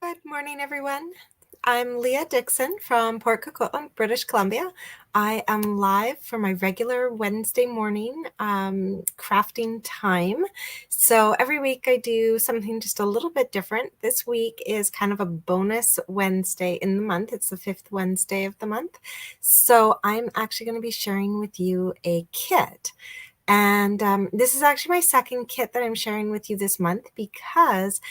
Good morning, everyone. I'm Leah Dixon from Port Coquitlam, British Columbia. I am live for my regular Wednesday morning crafting time. So every week I do something just a little bit different. This week is kind of a bonus Wednesday in the month. It's the 5th Wednesday of the month. So I'm actually going to be sharing with you a kit. And this is actually my second kit that I'm sharing with you this month because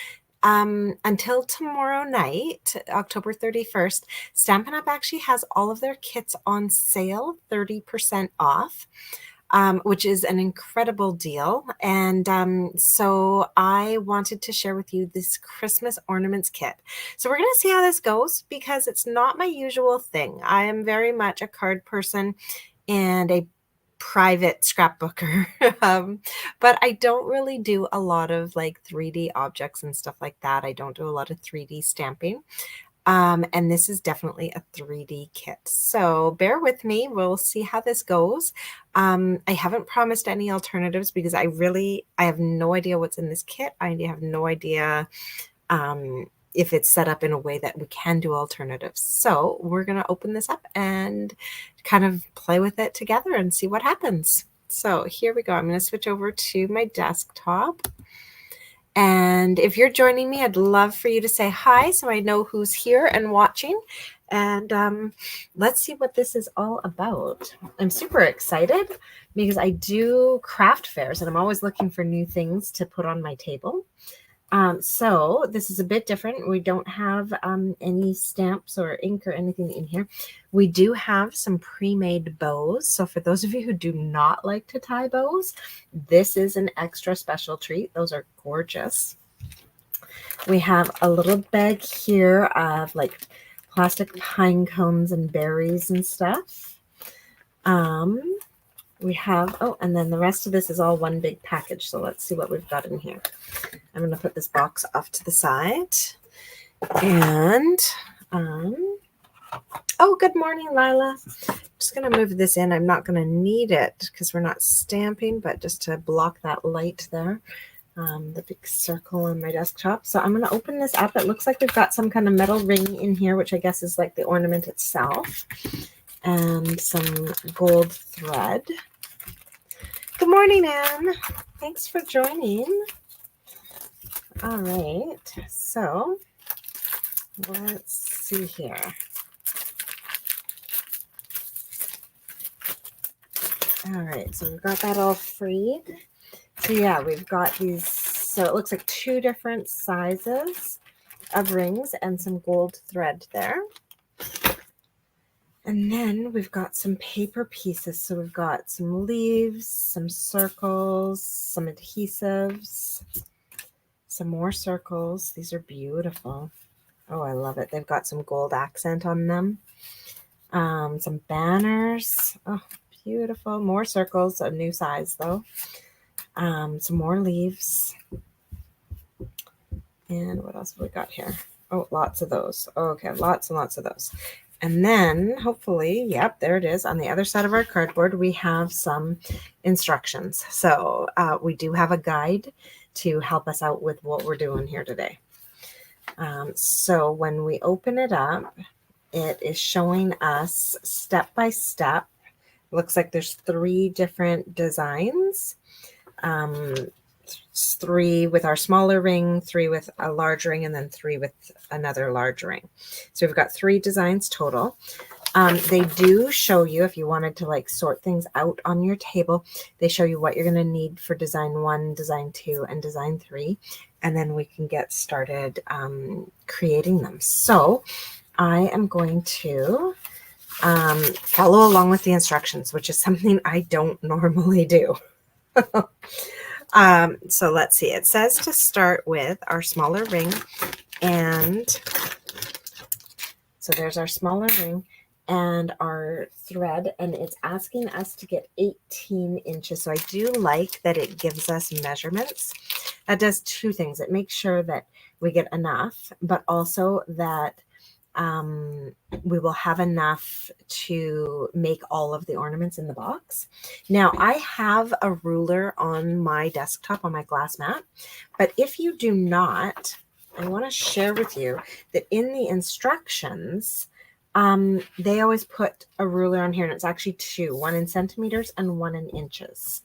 until tomorrow night, October 31st, Stampin' Up! Actually has all of their kits on sale, 30% off, which is an incredible deal. And so I wanted to share with you this Christmas Ornaments Kit. So we're going to see how this goes because it's not my usual thing. I am very much a card person and a private scrapbooker. But I don't really do a lot of like 3D objects and stuff like that. I don't do a lot of 3D stamping. And this is definitely a 3D kit. So bear with me. We'll see how this goes. I haven't promised any alternatives because I have no idea what's in this kit. I have no idea if it's set up in a way that we can do alternatives. So we're going to open this up and kind of play with it together and see what happens. So here we go. I'm going to switch over to my desktop. And if you're joining me, I'd love for you to say hi so I know who's here and watching. And let's see what this is all about. I'm super excited because I do craft fairs and I'm always looking for new things to put on my table. So this is a bit different. We don't have any stamps or ink or anything in here. We do have some pre-made bows. So for those of you who do not like to tie bows, this is an extra special treat. Those are gorgeous. We have a little bag here of like plastic pine cones and berries and stuff. We have, and then the rest of this is all one big package. So let's see what we've got in here. I'm going to put this box off to the side. And, oh, good morning, Lila. I'm just going to move this in. I'm not going to need it because we're not stamping, but just to block that light there, the big circle on my desktop. So I'm going to open this up. It looks like we've got some kind of metal ring in here, which I guess is like the ornament itself, and some gold thread. Good morning, Anne. Thanks for joining. All right, so let's see here. All right, so we've got that all freed. So yeah, we've got these, so it looks like 2 different sizes of rings and some gold thread there. And then we've got some paper pieces. So we've got some leaves, some circles, some adhesives, some more circles. These are beautiful. Oh, I love it. They've got some gold accent on them. Some banners. Oh, beautiful. More circles, a new size though. Some more leaves. And what else have we got here? Oh, lots of those. Okay, lots and lots of those. And then hopefully, yep, there it is. On the other side of our cardboard, we have some instructions. So we do have a guide to help us out with what we're doing here today. So when we open it up, it is showing us step by step. Looks like there's 3 different designs. 3 with our smaller ring, 3 with a large ring, and then 3 with another large ring. So we've got 3 designs total. They do show you, if you wanted to like sort things out on your table, they show you what you're going to need for design 1, design 2, and design 3. And then we can get started creating them. So I am going to follow along with the instructions, which is something I don't normally do. So let's see. It says to start with our smaller ring, and so there's our smaller ring and our thread, and it's asking us to get 18 inches. So I do like that it gives us measurements. That does 2 things. It makes sure that we get enough, but also that we will have enough to make all of the ornaments in the box. Now I have a ruler on my desktop on my glass mat, but if you do not, I want to share with you that in the instructions, they always put a ruler on here, and it's actually two, one in centimeters and one in inches.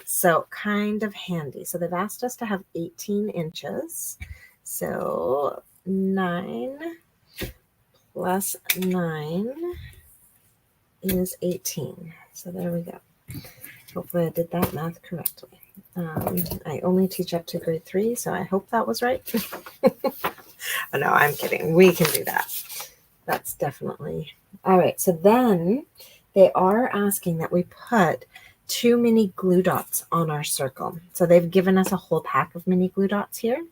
So kind of handy. So they've asked us to have 18 inches. So 9 plus 9 is 18. So there we go. Hopefully I did that math correctly. I only teach up to grade 3, so I hope that was right. Oh, no, I'm kidding. We can do that. That's definitely. All right. So then they are asking that we put 2 mini glue dots on our circle. So they've given us a whole pack of mini glue dots here.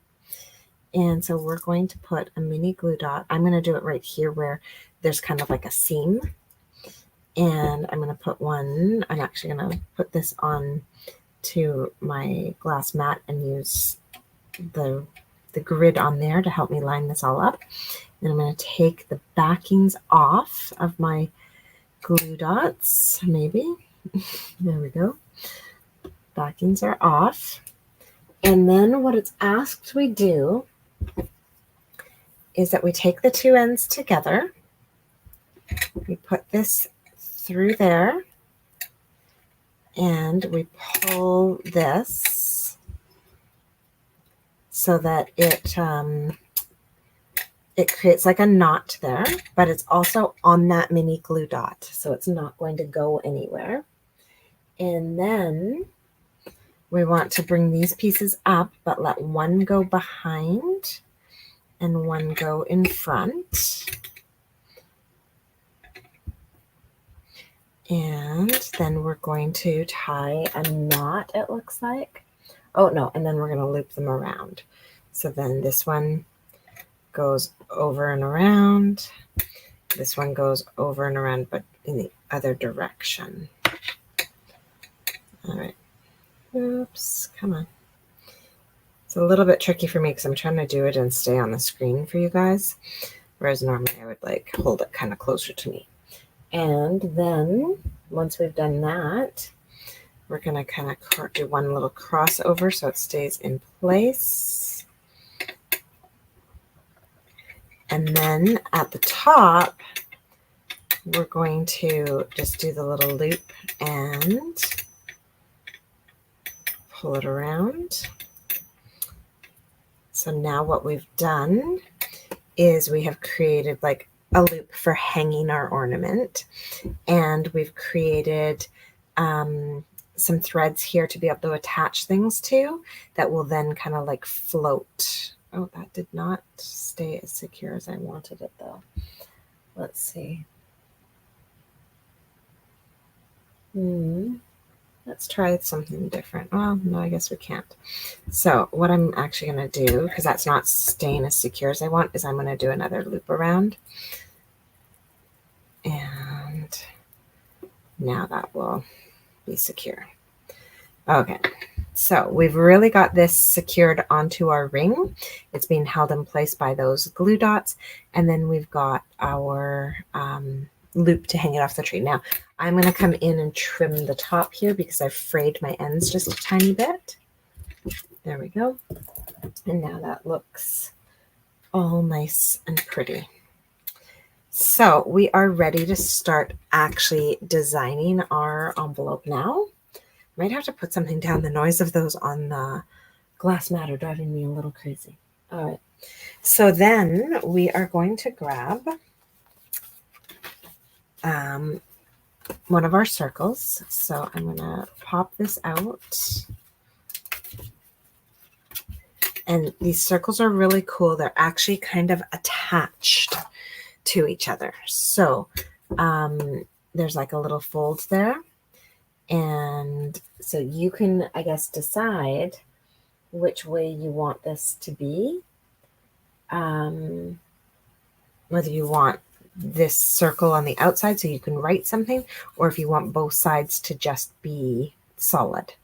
And so we're going to put a mini glue dot. I'm going to do it right here where there's kind of like a seam. And I'm going to put one. I'm actually going to put this on to my glass mat and use the grid on there to help me line this all up. Then I'm going to take the backings off of my glue dots, maybe. There we go. Backings are off. And then what it's asked we do is that we take the two ends together. We put this through there. And we pull this so that it creates like a knot there, but it's also on that mini glue dot, so it's not going to go anywhere. And then we want to bring these pieces up, but let one go behind and one go in front. And then we're going to tie a knot, it looks like. Oh, no, and then we're going to loop them around. So then this one goes over and around. This one goes over and around, but in the other direction. All right. Oops, come on. It's a little bit tricky for me because I'm trying to do it and stay on the screen for you guys, whereas normally I would like hold it kind of closer to me. And then once we've done that, we're going to kind of do one little crossover so it stays in place. And then at the top, we're going to just do the little loop and pull it around. So now what we've done is we have created like a loop for hanging our ornament, and we've created some threads here to be able to attach things to that will then kind of like float. Oh, that did not stay as secure as I wanted it though. Let's see. Let's try something different. Well, no, I guess we can't. So what I'm actually going to do, because that's not staying as secure as I want, is I'm going to do another loop around. And now that will be secure. Okay, so we've really got this secured onto our ring. It's being held in place by those glue dots. And then we've got our loop to hang it off the tree. Now, I'm going to come in and trim the top here because I've frayed my ends just a tiny bit. There we go. And now that looks all nice and pretty. So we are ready to start actually designing our envelope now. Might have to put something down. The noise of those on the glass mat are driving me a little crazy. All right. So then we are going to grab one of our circles. So I'm going to pop this out. And these circles are really cool. They're actually kind of attached to each other. So there's like a little fold there. And so you can, I guess, decide which way you want this to be. Whether you want this circle on the outside so you can write something, or if you want both sides to just be solid.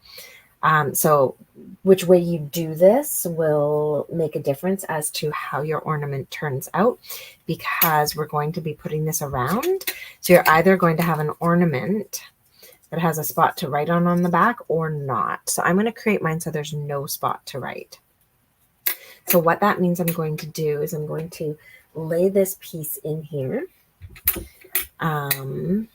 So which way you do this will make a difference as to how your ornament turns out, because we're going to be putting this around. So you're either going to have an ornament that has a spot to write on the back or not. So I'm going to create mine so there's no spot to write. So what that means I'm going to do is I'm going to lay this piece in here. And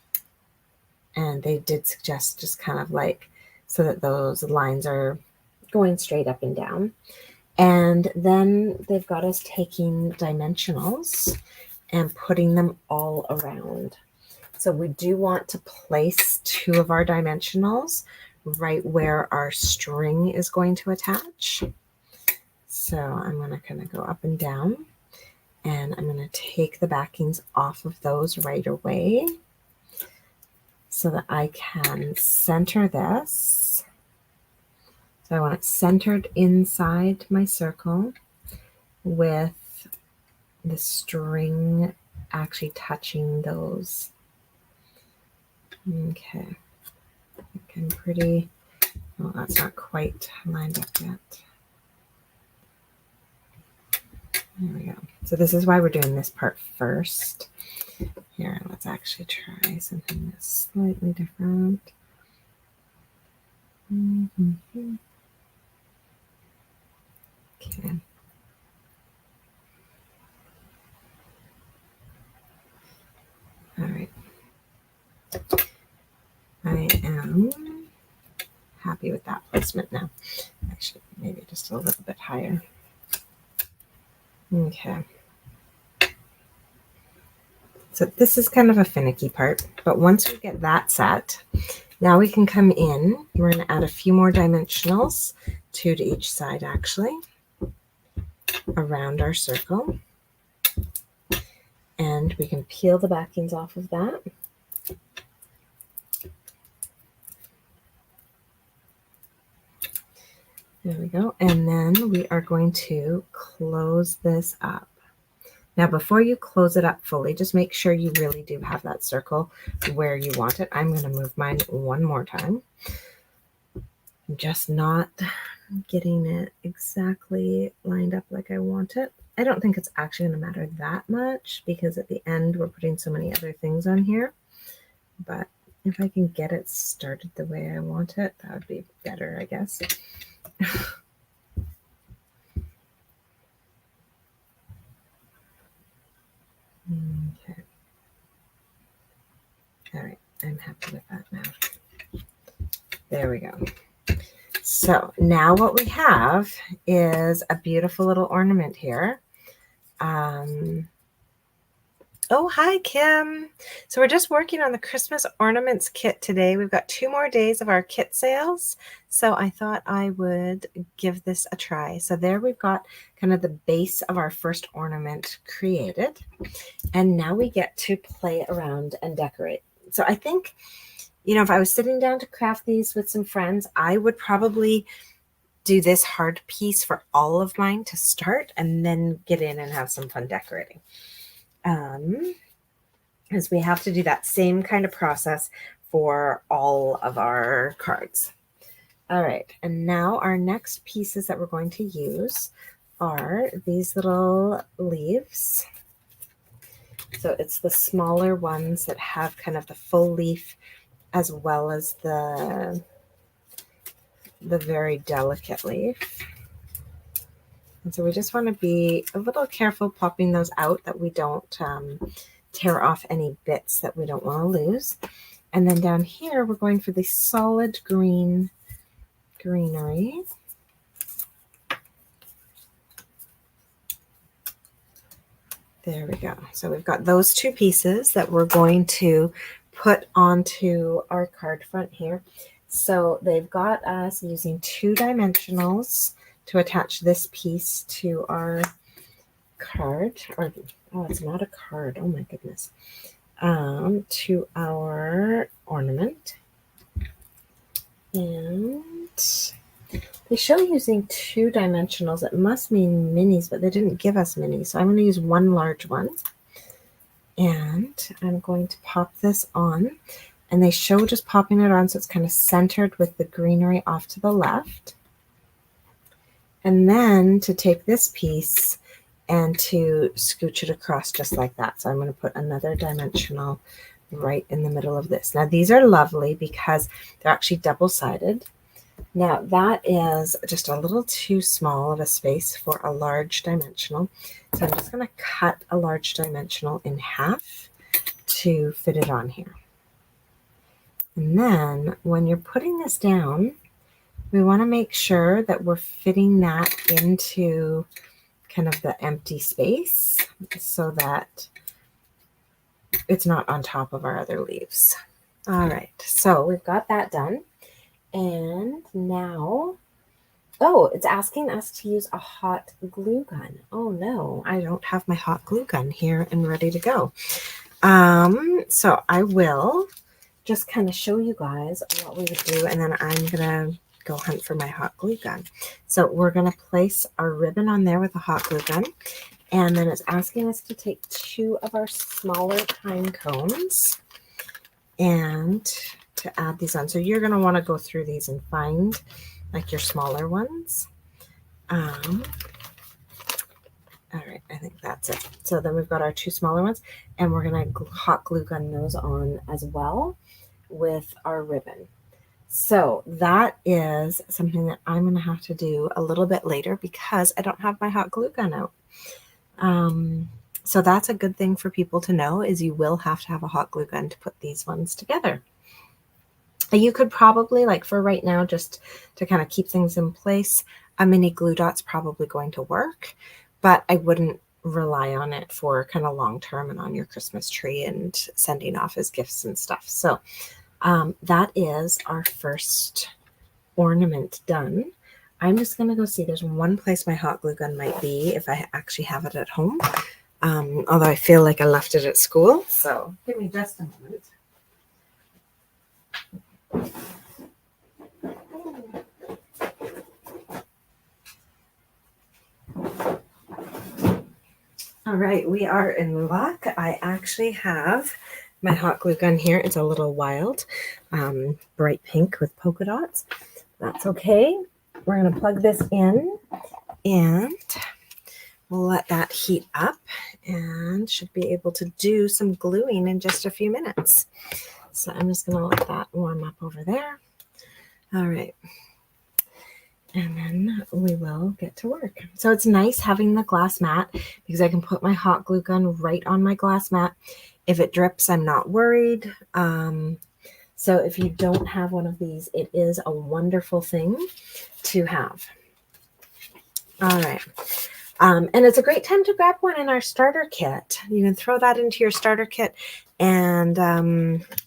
they did suggest just kind of like so that those lines are going straight up and down. And then they've got us taking dimensionals and putting them all around. So we do want to place 2 of our dimensionals right where our string is going to attach. So I'm going to kind of go up and down, and I'm going to take the backings off of those right away so that I can center this. So I want it centered inside my circle with the string actually touching those. Okay, looking pretty. Well, that's not quite lined up yet. There we go. So this is why we're doing this part first. Here, let's actually try something that's slightly different. Okay. All right. I am happy with that placement now. Actually, maybe just a little bit higher. Okay. So this is kind of a finicky part, but once we get that set, now we can come in. We're going to add a few more dimensionals, 2 to each side actually, around our circle. And we can peel the backings off of that. There we go. And then we are going to close this up. Now, before you close it up fully, just make sure you really do have that circle where you want it. I'm going to move mine one more time. I'm just not getting it exactly lined up like I want it. I don't think it's actually going to matter that much because at the end we're putting so many other things on here. But if I can get it started the way I want it, that would be better, I guess. Okay. All right, I'm happy with that now. There we go. So now what we have is a beautiful little ornament here. Oh, hi, Kim. So we're just working on the Christmas Ornaments Kit today. We've got 2 more days of our kit sales. So I thought I would give this a try. So there we've got kind of the base of our first ornament created. And now we get to play around and decorate. So I think, you know, if I was sitting down to craft these with some friends, I would probably do this hard piece for all of mine to start and then get in and have some fun decorating. As we have to do that same kind of process for all of our cards. All right, and now our next pieces that we're going to use are these little leaves. So it's the smaller ones that have kind of the full leaf as well as the very delicate leaf. And so we just want to be a little careful popping those out that we don't tear off any bits that we don't want to lose. And then down here, we're going for the solid greenery. There we go. So we've got those 2 pieces that we're going to put onto our card front here. So they've got us using 2 dimensionals to attach this piece to our card, or oh, it's not a card, oh my goodness, to our ornament. And they show using 2 dimensionals. It must mean minis, but they didn't give us minis, so I'm going to use 1 large one. And I'm going to pop this on, and they show just popping it on so it's kind of centered with the greenery off to the left. And then to take this piece and to scooch it across just like that. So I'm going to put another dimensional right in the middle of this. Now these are lovely because they're actually double-sided. Now that is just a little too small of a space for a large dimensional. So I'm just going to cut a large dimensional in half to fit it on here. And then when you're putting this down, we want to make sure that we're fitting that into kind of the empty space so that it's not on top of our other leaves. All right, so we've got that done. And now, oh, it's asking us to use a hot glue gun. Oh no, I don't have my hot glue gun here and ready to go. So I will just kind of show you guys what we would do, and then I'm gonna go hunt for my hot glue gun. So we're gonna place our ribbon on there with a hot glue gun, and then it's asking us to take 2 of our smaller pine cones and to add these on. So you're gonna want to go through these and find like your smaller ones. All right, I think that's it. So then we've got our 2 smaller ones, and we're gonna hot glue gun those on as well with our ribbon. So that is something that I'm going to have to do a little bit later because I don't have my hot glue gun out. So that's a good thing for people to know, is you will have to have a hot glue gun to put these ones together. You could probably, like for right now, just to kind of keep things in place, a mini glue dot's probably going to work, but I wouldn't rely on it for kind of long term and on your Christmas tree and sending off as gifts and stuff. So that is our first ornament done. I'm just going to go see. There's one place my hot glue gun might be if I actually have it at home. Although I feel like I left it at school. So give me just a moment. All right, we are in luck. I actually have my hot glue gun here. It's a little wild, bright pink with polka dots. That's okay. We're going to plug this in and we'll let that heat up and should be able to do some gluing in just a few minutes. So I'm just going to let that warm up over there. All right. And then we will get to work. So it's nice having the glass mat because I can put my hot glue gun right on my glass mat. If it drips, I'm not worried. So if you don't have one of these, it is a wonderful thing to have. All right. And it's a great time to grab one in our starter kit. You can throw that into your starter kit and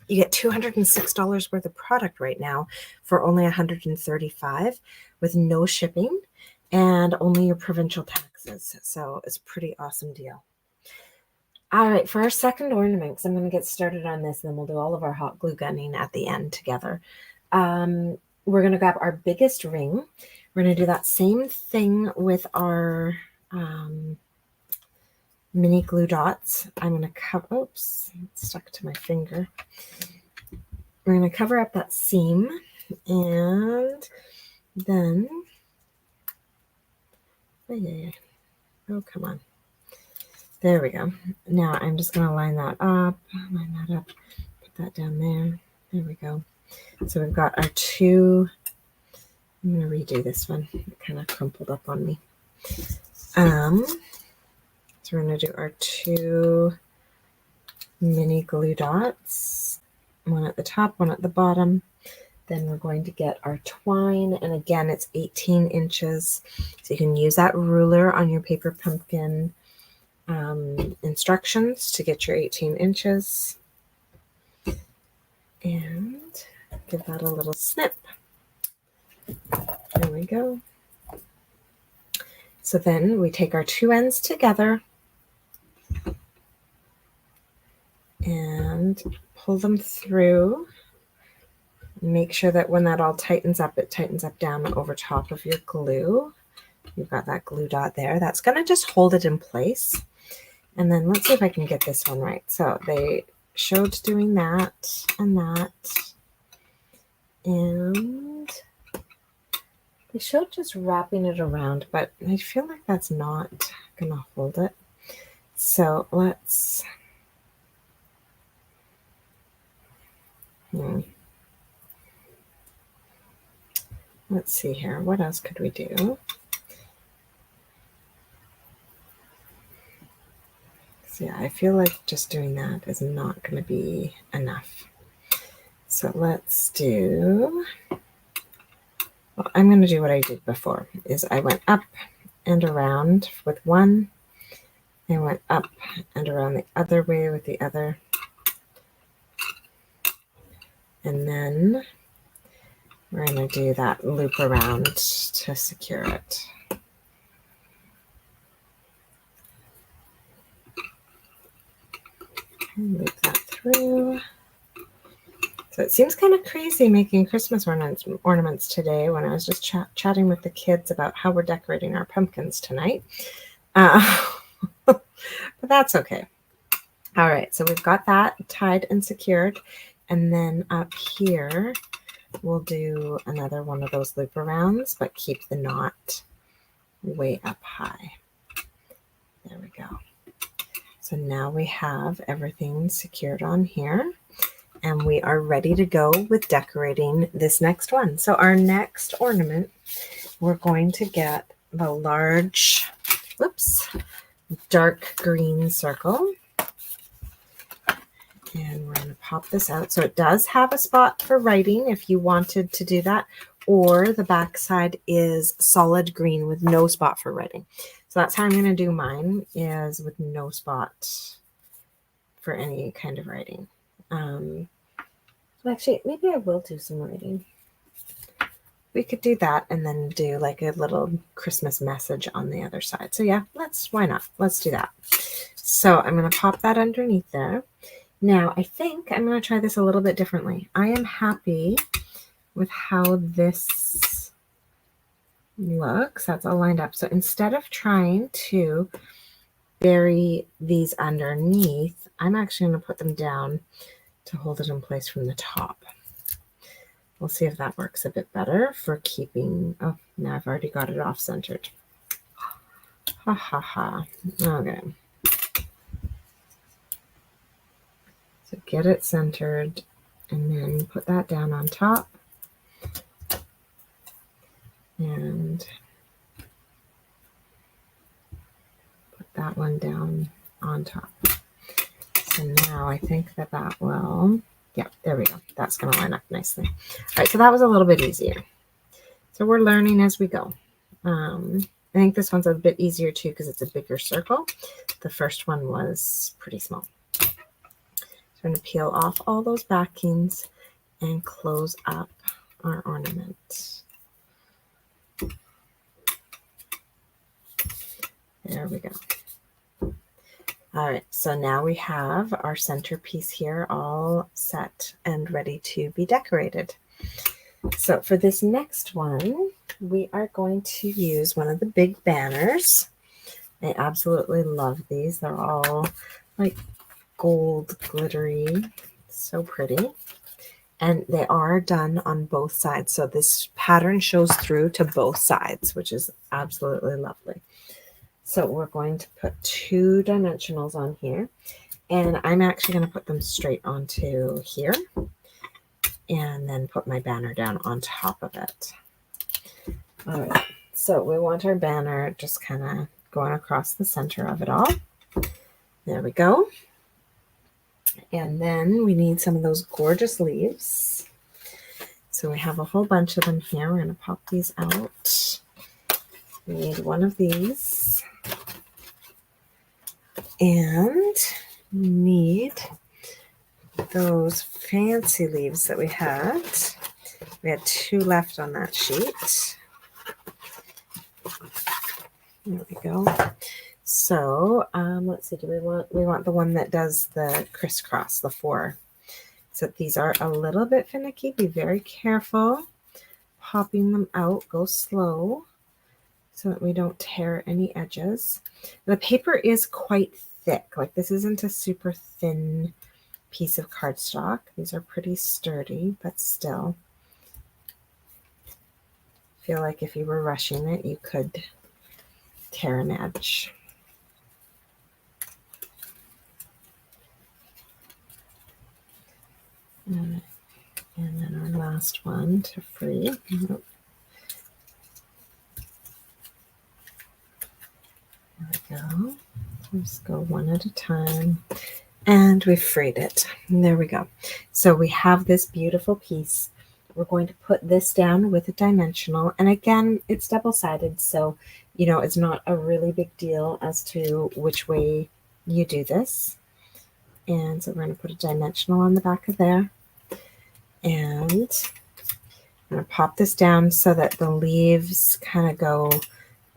you get $206 worth of product right now for only $135 with no shipping and only your provincial taxes. So it's a pretty awesome deal. All right, for our second ornament, because I'm going to get started on this, and then we'll do all of our hot glue gunning at the end together. We're going to grab our biggest ring. We're going to do that same thing with our mini glue dots. I'm going to cover, oops, it's stuck to my finger. We're going to cover up that seam, and then, oh, come on. There we go. Now I'm just going to line that up, put that down there. There we go. So we've got our 2, I'm going to redo this one. It kind of crumpled up on me. So we're going to do our 2 mini glue dots, one at the top, one at the bottom. Then we're going to get our twine, and again, it's 18 inches. So you can use that ruler on your paper pumpkin instructions to get your 18 inches. And give that a little snip. There we go. So then we take our 2 ends together and pull them through. Make sure that when that all tightens up, it tightens up down over top of your glue. You've got that glue dot there. That's going to just hold it in place. And then let's see if I can get this one right. So they showed doing that and that. And they showed just wrapping it around, but I feel like that's not going to hold it. So let's... let's see here. What else could we do? So yeah, I feel like just doing that is not going to be enough. So let's do, well, I'm going to do what I did before, is I went up and around with one, I went up and around the other way with the other, and then we're going to do that loop around to secure it. And loop that through. So it seems kind of crazy making Christmas ornaments today when I was just chatting with the kids about how we're decorating our pumpkins tonight. But that's okay. All right, so we've got that tied and secured. And then up here, we'll do another one of those loop arounds, but keep the knot way up high. There we go. So now we have everything secured on here. And we are ready to go with decorating this next one. So our next ornament, we're going to get the large, whoops, dark green circle. And we're going to pop this out. So it does have a spot for writing if you wanted to do that, or the back side is solid green with no spot for writing. So that's how I'm going to do mine, is with no spot for any kind of writing. Actually, maybe I will do some writing. We could do that and then do like a little Christmas message on the other side. So yeah, why not? Let's do that. So I'm going to pop that underneath there. Now I think I'm going to try this a little bit differently. I am happy with how this looks. That's all lined up. So instead of trying to bury these underneath, I'm actually going to put them down to hold it in place from the top. We'll see if that works a bit better for keeping, oh, now I've already got it off centered. Ha ha ha. Okay. So get it centered and then put that down on top. And put that one down on top. So now I think that will, yeah, there we go. That's going to line up nicely. All right, so that was a little bit easier. So we're learning as we go. I think this one's a bit easier too because it's a bigger circle. The first one was pretty small. So we're going to peel off all those backings and close up our ornament. There we go. All right, so now we have our centerpiece here all set and ready to be decorated. So for this next one, we are going to use one of the big banners. I absolutely love these. They're all like gold glittery, so pretty. And they are done on both sides. So this pattern shows through to both sides, which is absolutely lovely. So we're going to put 2 dimensionals on here, and I'm actually going to put them straight onto here and then put my banner down on top of it. All right, so we want our banner just kind of going across the center of it all. There we go. And then we need some of those gorgeous leaves. So we have a whole bunch of them here. We're going to pop these out. We need one of these. And we need those fancy leaves that we had. We had 2 left on that sheet. There we go. So let's see, we want the one that does the crisscross, the 4. So these are a little bit finicky. Be very careful popping them out. Go slow so that we don't tear any edges. The paper is quite thick. Like, this isn't a super thin piece of cardstock. These are pretty sturdy, but still. I feel like if you were rushing it, you could tear an edge. And then our last one to free. Just go one at a time. And we freed it. And there we go. So we have this beautiful piece. We're going to put this down with a dimensional. And again, it's double-sided, so it's not a really big deal as to which way you do this. And so we're going to put a dimensional on the back of there. And I'm going to pop this down so that the leaves kind of go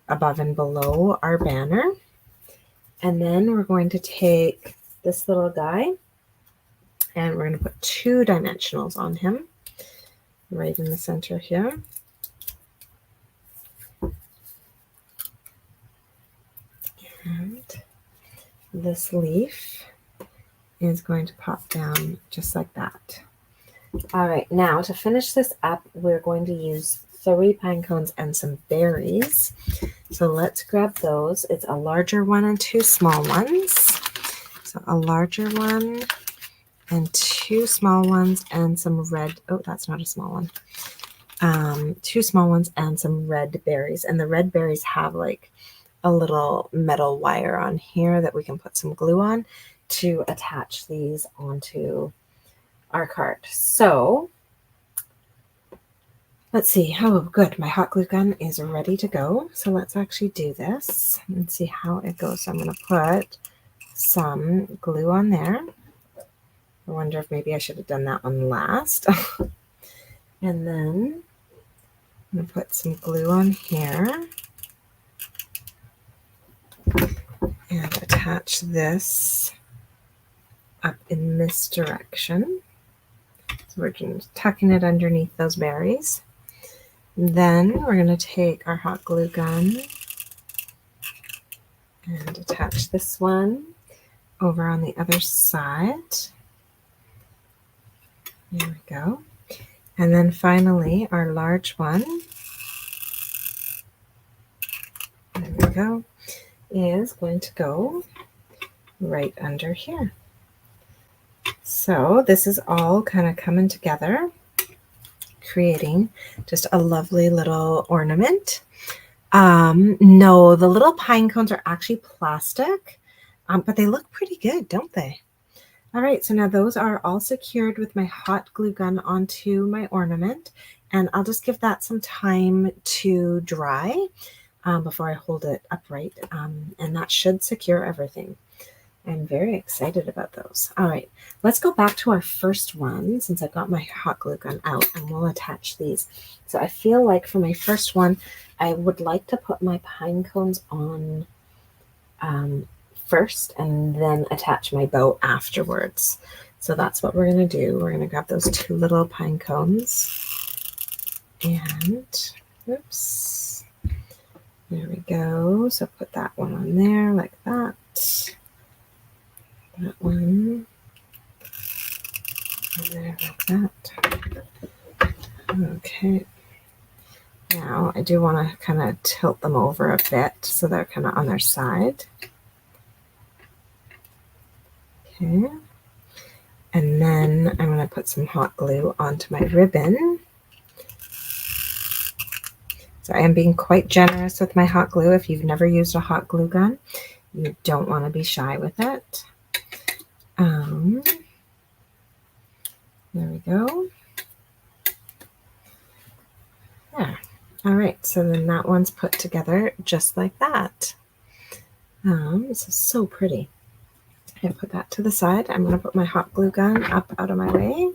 above and below our banner. And then we're going to take this little guy and we're going to put 2 dimensionals on him right in the center here. And this leaf is going to pop down just like that. All right, now to finish this up, we're going to use 3 pine cones and some berries. So let's grab those. It's a larger one and 2 small ones. So a larger one and 2 small ones and some red. Oh, that's not a small one. 2 small ones and some red berries. And the red berries have like a little metal wire on here that we can put some glue on to attach these onto our card. So let's see. Oh, good. My hot glue gun is ready to go. So let's actually do this and see how it goes. So I'm going to put some glue on there. I wonder if maybe I should have done that one last. And then I'm going to put some glue on here and attach this up in this direction. So we're just tucking it underneath those berries. Then we're going to take our hot glue gun and attach this one over on the other side. There we go. And then finally, our large one, there we go, is going to go right under here. So this is all kind of coming together, creating just a lovely little ornament. No, the little pine cones are actually plastic, but they look pretty good, don't they? All right, so now those are all secured with my hot glue gun onto my ornament, and I'll just give that some time to dry before I hold it upright, and that should secure everything. I'm very excited about those. All right, let's go back to our first one since I got my hot glue gun out, and we'll attach these. So I feel like for my first one, I would like to put my pine cones on first and then attach my bow afterwards. So that's what we're going to do. We're going to grab those 2 little pine cones and, oops, there we go. So put that one on there like that. That one on there like that. Okay. Now I do want to kind of tilt them over a bit so they're kind of on their side. Okay. And then I'm going to put some hot glue onto my ribbon. So I am being quite generous with my hot glue. If you've never used a hot glue gun, you don't want to be shy with it. There we go. Yeah. All right. So then that one's put together just like that. This is so pretty. I put that to the side. I'm going to put my hot glue gun up out of my way.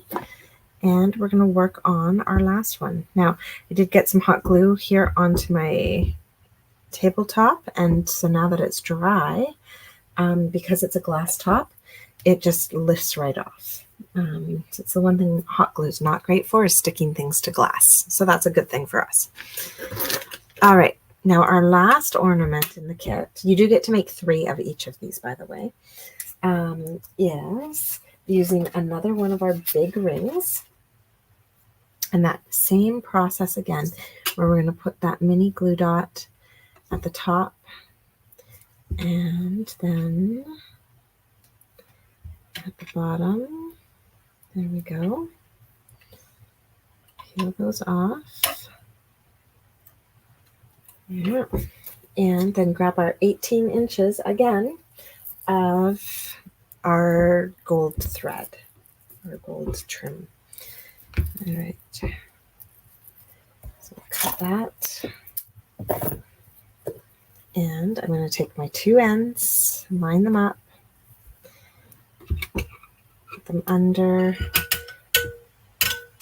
And we're going to work on our last one. Now, I did get some hot glue here onto my tabletop. And so now that it's dry, because it's a glass top, it just lifts right off. So it's the one thing hot glue is not great for is sticking things to glass. So that's a good thing for us. All right. Now our last ornament in the kit, you do get to make 3 of each of these, by the way, is using another one of our big rings. And that same process again, where we're going to put that mini glue dot at the top and then at the bottom. There we go. Peel those off. Yeah. And then grab our 18 inches again of our gold thread, our gold trim. All right, so we'll cut that. And I'm going to take my two ends, line them up, put them under,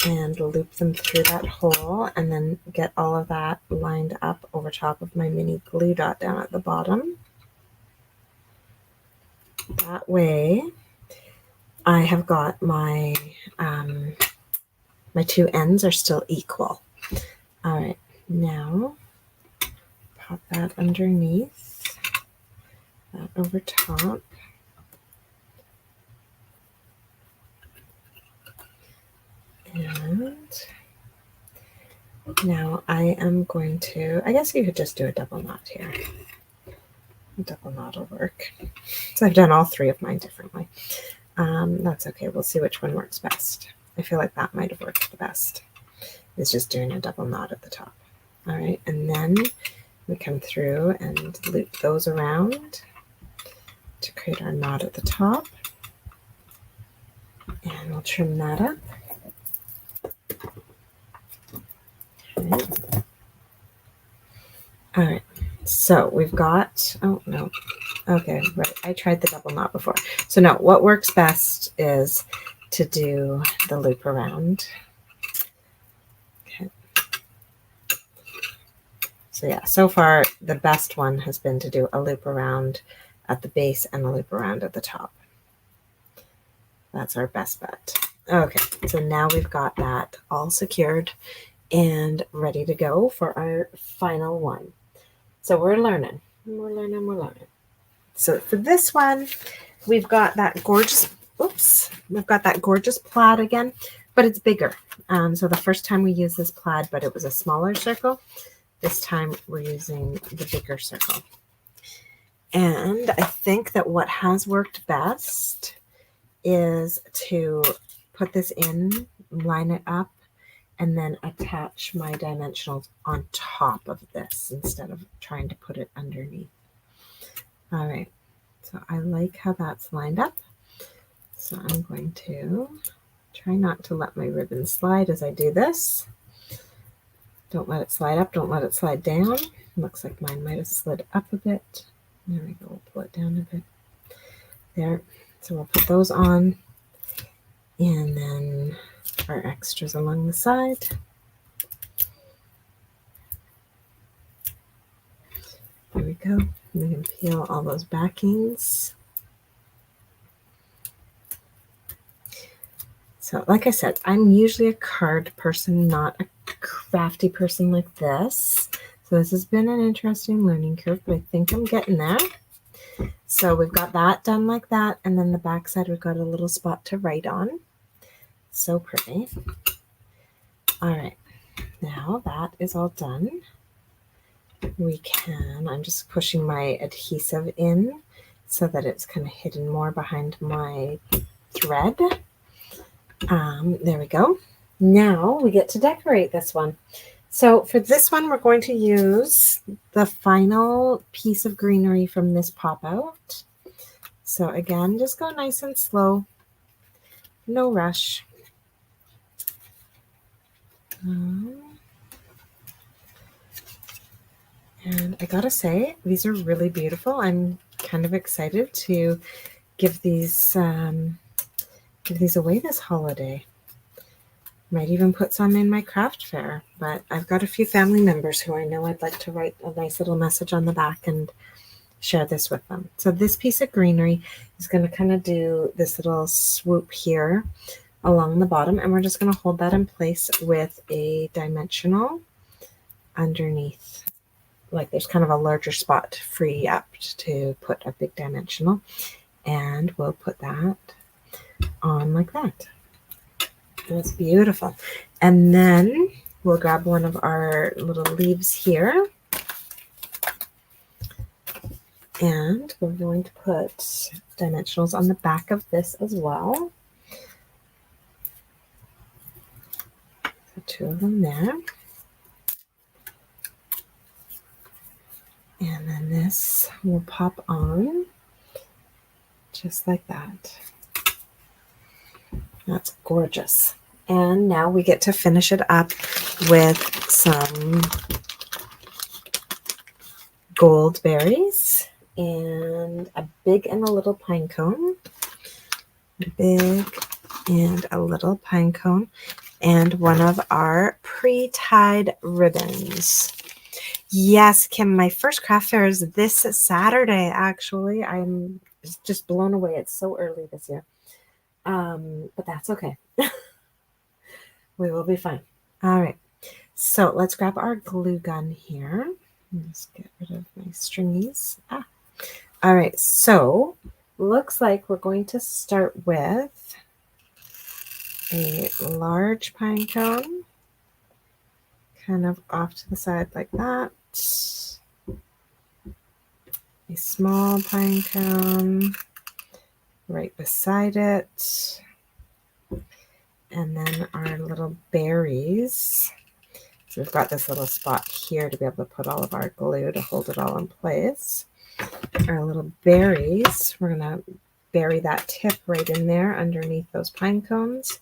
and loop them through that hole, and then get all of that lined up over top of my mini glue dot down at the bottom. That way I have got my my two ends are still equal. All right, now pop that underneath, that over top. And now I am going to, I guess you could just do a double knot here. A double knot will work. So I've done all three of mine differently. That's okay. We'll see which one works best. I feel like that might have worked the best. It's just doing a double knot at the top. All right, and then we come through and loop those around to create our knot at the top. And we'll trim that up. Okay. All right, so we've got, oh no, okay, right, I tried the double knot before. So no, what works best is to do the loop around. Okay. So yeah, so far the best one has been to do a loop around at the base and a loop around at the top. That's our best bet. Okay, so now we've got that all secured and ready to go for our final one. So we're learning. So for this one, we've got that gorgeous, we've got that gorgeous plaid again, but it's bigger. So the first time we used this plaid, but it was a smaller circle. This time we're using the bigger circle. And I think that what has worked best is to put this in, line it up, and then attach my dimensionals on top of this instead of trying to put it underneath. All right, so I like how that's lined up. So I'm going to try not to let my ribbon slide as I do this. Don't let it slide up, don't let it slide down. Looks like mine might have slid up a bit. There we go, we'll pull it down a bit. There, so we'll put those on, and then our extras along the side. There we go. We can peel all those backings. So like I said, I'm usually a card person, not a crafty person like this. So this has been an interesting learning curve, but I think I'm getting there. So we've got that done like that, and then the back side we've got a little spot to write on. So pretty. All right, now that is all done. We can, I'm just pushing my adhesive in so that it's kind of hidden more behind my thread. There we go. Now we get to decorate this one. So for this one, we're going to use the final piece of greenery from this pop out. So again, just go nice and slow, no rush. And I gotta say, these are really beautiful. I'm kind of excited to give these away this holiday. Might even put some in my craft fair, but I've got a few family members who I know I'd like to write a nice little message on the back and share this with them. So this piece of greenery is going to kind of do this little swoop here along the bottom, and we're just going to hold that in place with a dimensional underneath. Like there's kind of a larger spot free up to put a big dimensional, and we'll put that on like that. That's beautiful. And then we'll grab one of our little leaves here, and we're going to put dimensionals on the back of this as well. So 2 of them there. And then this will pop on just like that. That's gorgeous. And now we get to finish it up with some gold berries and a big and a little pine cone. A big and a little pine cone. And one of our pre-tied ribbons. Yes, Kim, my first craft fair is this Saturday, actually. I'm just blown away. It's so early this year. But that's okay. We will be fine. All right. So let's grab our glue gun here. Let's get rid of my stringies. All right. So looks like we're going to start with a large pine cone, kind of off to the side like that. A small pine cone right beside it. And then our little berries. So we've got this little spot here to be able to put all of our glue to hold it all in place. Our little berries, we're going to bury that tip right in there underneath those pine cones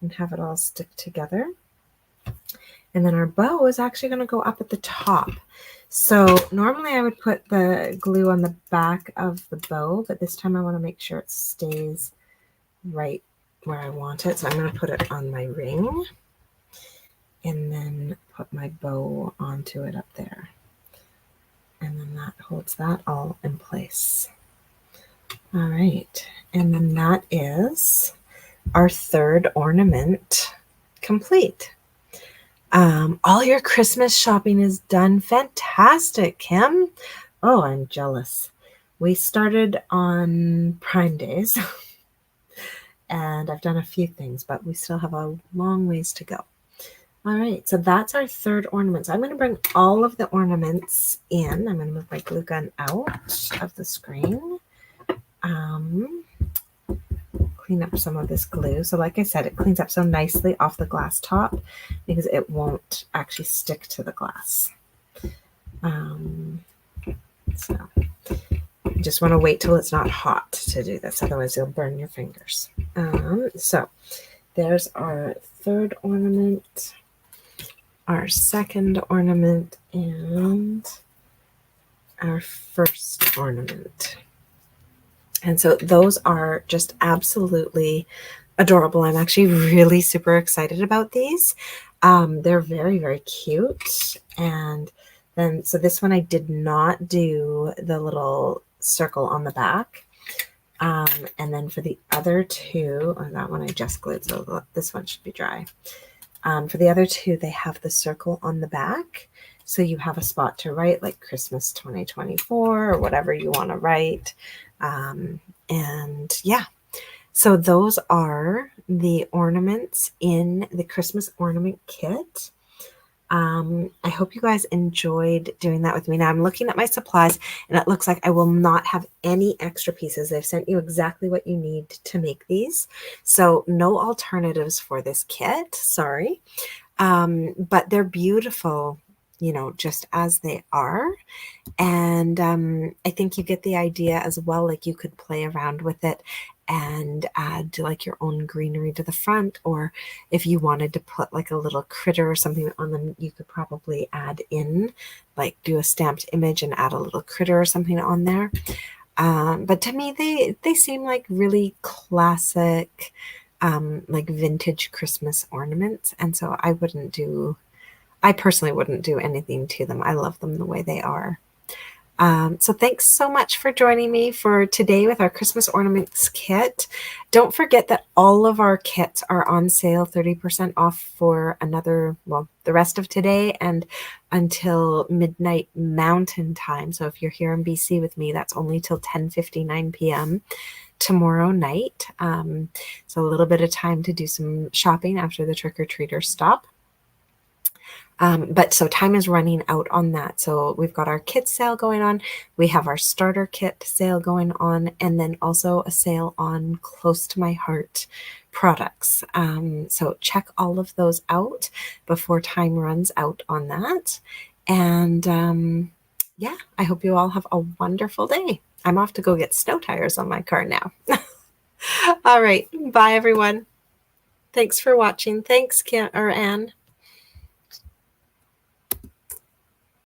and have it all stick together. And then our bow is actually going to go up at the top. So normally I would put the glue on the back of the bow, but this time I want to make sure it stays right where I want it. So I'm going to put it on my ring and then put my bow onto it up there. And then that holds that all in place. All right. And then that is our third ornament complete. All your Christmas shopping is done. Fantastic, Kim. Oh, I'm jealous. We started on Prime Days and I've done a few things, but we still have a long ways to go. All right, so that's our third ornament. So I'm going to bring all of the ornaments in. I'm going to move my glue gun out of the screen. Clean up some of this glue. So like I said, it cleans up so nicely off the glass top because it won't actually stick to the glass. So you just want to wait till it's not hot to do this, otherwise you'll burn your fingers. So there's our third ornament, our second ornament, and our first ornament. And so those are just absolutely adorable. I'm actually really super excited about these. They're very, very cute. And then, so this one I did not do the little circle on the back. And then for the other two, oh, that one I just glued, so this one should be dry. For the other two, they have the circle on the back. So you have a spot to write like Christmas 2024 or whatever you want to write. And yeah, so those are the ornaments in the Christmas Ornament Kit. I hope you guys enjoyed doing that with me. Now I'm looking at my supplies and it looks like I will not have any extra pieces. They've sent you exactly what you need to make these. So no alternatives for this kit, sorry. But they're beautiful, you know, just as they are. And I think you get the idea as well. Like you could play around with it and add like your own greenery to the front, or if you wanted to put like a little critter or something on them, you could probably add in, like do a stamped image and add a little critter or something on there. But to me, they seem like really classic, like vintage Christmas ornaments, and so I personally wouldn't do anything to them. I love them the way they are. So thanks so much for joining me for today with our Christmas Ornaments Kit. Don't forget that all of our kits are on sale, 30% off for the rest of today and until midnight Mountain Time. So if you're here in BC with me, that's only till 10:59 p.m. tomorrow night. So a little bit of time to do some shopping after the trick-or-treaters stop. But so time is running out on that. So we've got our kit sale going on. We have our starter kit sale going on, and then also a sale on Close to My Heart products. So check all of those out before time runs out on that. And yeah, I hope you all have a wonderful day. I'm off to go get snow tires on my car now. All right. Bye, everyone. Thanks for watching. Thanks, Kim or Anne.